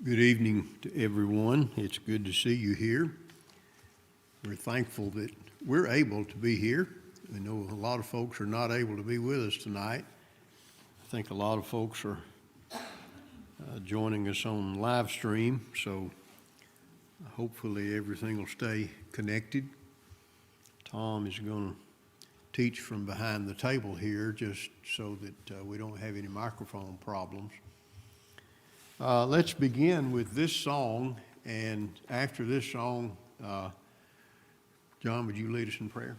Good evening to everyone. It's good to see you here. We're thankful that we're able to be here. We know a lot of folks are not able to be with us tonight. I think a lot of folks are joining us on live stream, so hopefully everything will stay connected. Tom is going to teach from behind the table here just so that we don't have any microphone problems. Let's begin with this song, and after this song, John, would you lead us in prayer?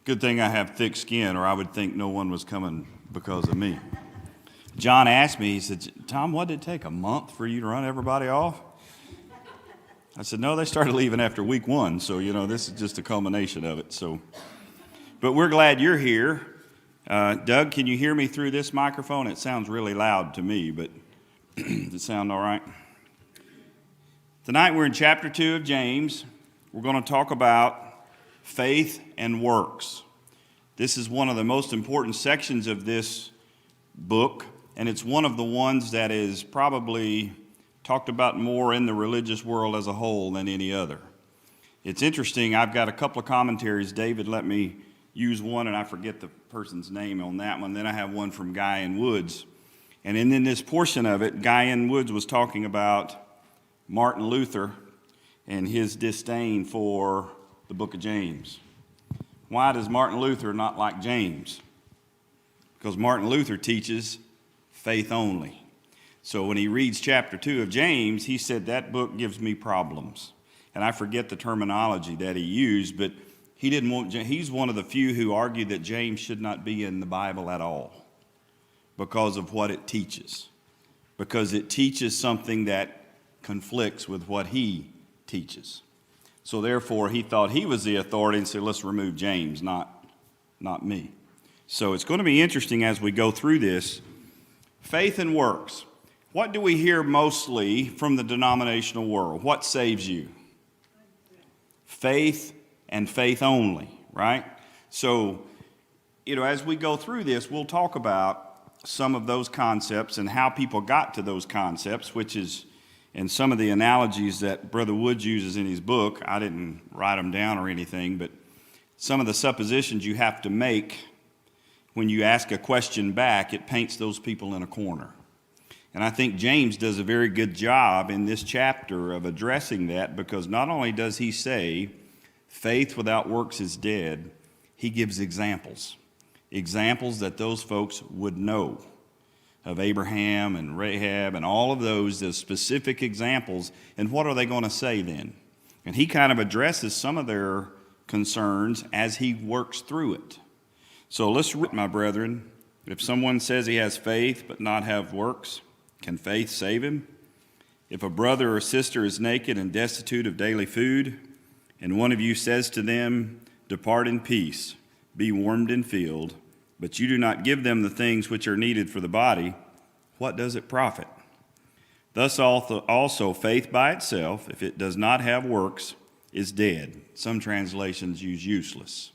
Good thing I have thick skin, or I would think no one was coming because of me. John asked me, he said, Tom, what did it take, a month for you to run everybody off? I said, no, they started leaving after week 1, so, this is just a culmination of it. But we're glad you're here. Doug, can you hear me through this microphone? It sounds really loud to me, but does it sound all right? Tonight we're in chapter 2 of James. We're going to talk about faith and works. This is one of the most important sections of this book, and it's one of the ones that is probably talked about more in the religious world as a whole than any other. It's interesting, I've got a couple of commentaries. David let me use one, and I forget the person's name on that one. Then I have one from Guy and Woods. And in this portion of it, Guy and Woods was talking about Martin Luther and his disdain for the book of James. Why does Martin Luther not like James? Because Martin Luther teaches faith only. So when he reads chapter 2 of James, he said that book gives me problems. And I forget the terminology that he used, but he's one of the few who argued that James should not be in the Bible at all because of what it teaches. Because it teaches something that conflicts with what he teaches. So therefore, he thought he was the authority and said, let's remove James, not me. So it's going to be interesting as we go through this. Faith and works. What do we hear mostly from the denominational world? What saves you? Faith and faith only, right? So, as we go through this, we'll talk about some of those concepts and how people got to those concepts, which is in some of the analogies that Brother Woods uses in his book. I didn't write them down or anything, but some of the suppositions you have to make when you ask a question back, it paints those people in a corner. And I think James does a very good job in this chapter of addressing that, because not only does he say faith without works is dead, he gives examples that those folks would know, of Abraham and Rahab and all of those specific examples. And what are they going to say then? And he kind of addresses some of their concerns as he works through it. So let's read, my brethren. If someone says he has faith but not have works, can faith save him? If a brother or sister is naked and destitute of daily food, and one of you says to them, depart in peace, be warmed and filled, but you do not give them the things which are needed for the body, what does it profit? Thus also faith by itself, if it does not have works, is dead. Some translations use useless.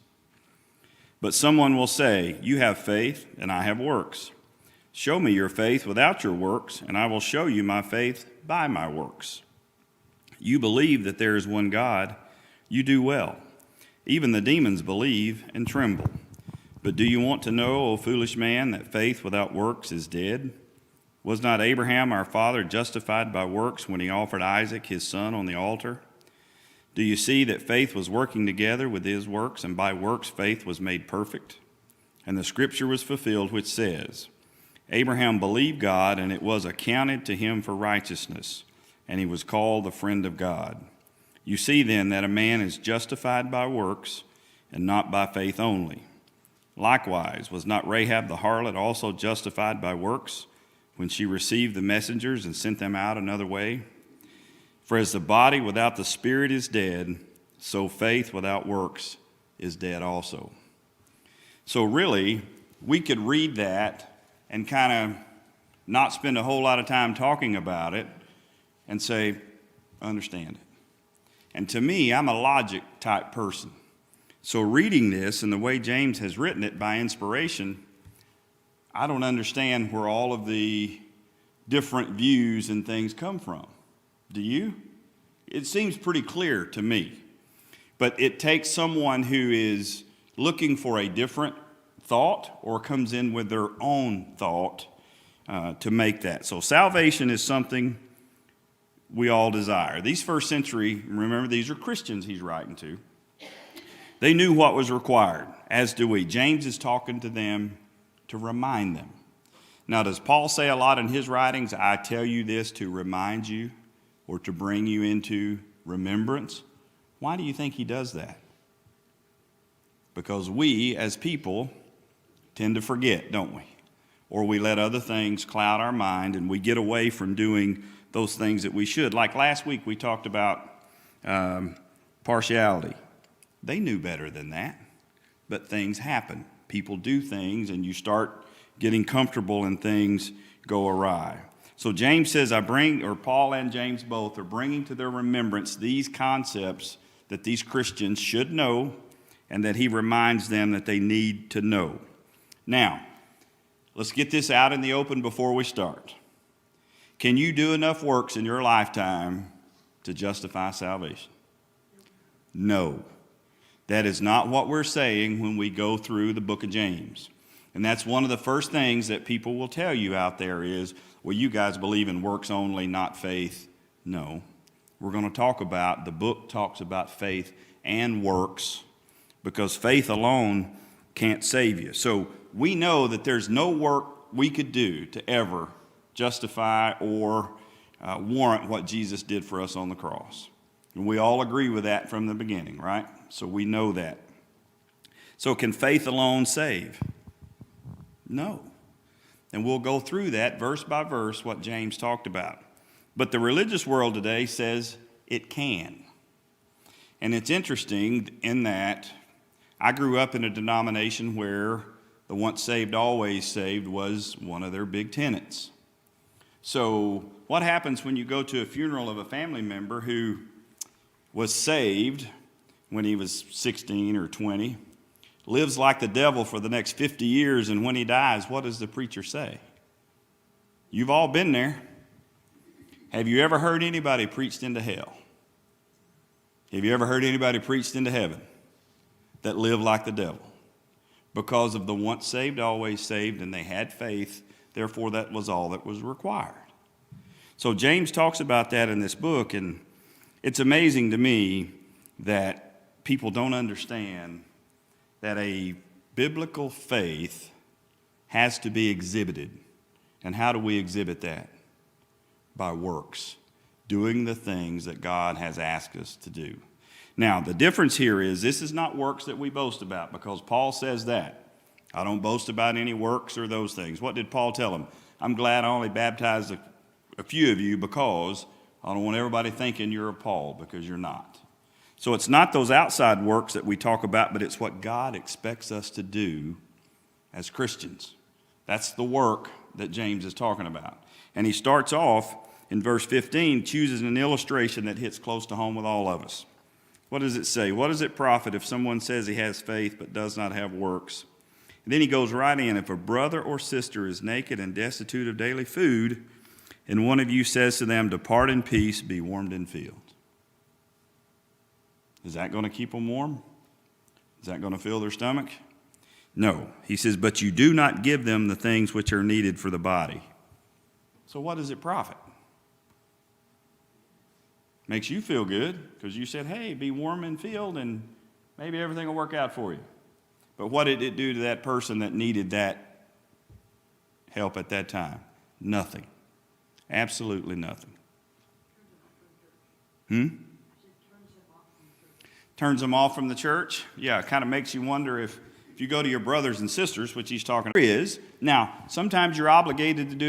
But someone will say, you have faith, and I have works. Show me your faith without your works, and I will show you my faith by my works. You believe that there is one God. You do well. Even the demons believe and tremble. But do you want to know, O foolish man, that faith without works is dead? Was not Abraham our father justified by works when he offered Isaac his son on the altar? Do you see that faith was working together with his works, and by works faith was made perfect? And the scripture was fulfilled, which says, Abraham believed God, and it was accounted to him for righteousness, and he was called the friend of God. You see then that a man is justified by works, and not by faith only. Likewise, was not Rahab the harlot also justified by works, when she received the messengers and sent them out another way? For as the body without the spirit is dead, so faith without works is dead also. So really, we could read that and kind of not spend a whole lot of time talking about it and say, understand it. And to me, I'm a logic type person. So reading this and the way James has written it by inspiration, I don't understand where all of the different views and things come from. Do you? It seems pretty clear to me. But it takes someone who is looking for a different thought or comes in with their own thought to make that. So salvation is something we all desire. These first century, remember, these are Christians he's writing to. They knew what was required, as do we. James is talking to them to remind them. Now, does Paul say a lot in his writings, I tell you this to remind you or to bring you into remembrance? Why do you think he does that? Because we, as people, tend to forget, don't we? Or we let other things cloud our mind and we get away from doing those things that we should. Like last week, we talked about partiality. They knew better than that, but things happen. People do things, and you start getting comfortable and things go awry. So James says, Paul and James both are bringing to their remembrance these concepts that these Christians should know and that he reminds them that they need to know. Now, let's get this out in the open before we start. Can you do enough works in your lifetime to justify salvation? No. That is not what we're saying when we go through the book of James. And that's one of the first things that people will tell you out there is, well, you guys believe in works only, not faith. No. We're going to talk about, the book talks about faith and works, because faith alone can't save you. So we know that there's no work we could do to ever justify or warrant what Jesus did for us on the cross. And we all agree with that from the beginning, right? So we know that. So can faith alone save? No. And we'll go through that verse by verse, what James talked about. But the religious world today says it can. And it's interesting in that I grew up in a denomination where the once saved, always saved was one of their big tenets. So what happens when you go to a funeral of a family member who was saved when he was 16 or 20, lives like the devil for the next 50 years, and when he dies, what does the preacher say? You've all been there. Have you ever heard anybody preached into hell? Have you ever heard anybody preached into heaven that lived like the devil? Because of the once saved, always saved, and they had faith, therefore that was all that was required. So James talks about that in this book, and it's amazing to me that people don't understand that a biblical faith has to be exhibited. And how do we exhibit that? By works, doing the things that God has asked us to do. Now, the difference here is this is not works that we boast about, because Paul says that. I don't boast about any works or those things. What did Paul tell them? I'm glad I only baptized a few of you because I don't want everybody thinking you're a Paul, because you're not. So it's not those outside works that we talk about, but it's what God expects us to do as Christians. That's the work that James is talking about. And he starts off in verse 15, chooses an illustration that hits close to home with all of us. What does it say? What does it profit if someone says he has faith but does not have works? And then he goes right in. If a brother or sister is naked and destitute of daily food, and one of you says to them, depart in peace, be warmed and filled. Is that going to keep them warm? Is that going to fill their stomach? No. He says, but you do not give them the things which are needed for the body. So what does it profit? Makes you feel good because you said, hey, be warm and filled, and maybe everything will work out for you. But what did it do to that person that needed that help at that time? Nothing. Absolutely nothing. Turns them off from the church? Yeah, it kind of makes you wonder if you go to your brothers and sisters, which he's talking about, is. Now, sometimes you're obligated to do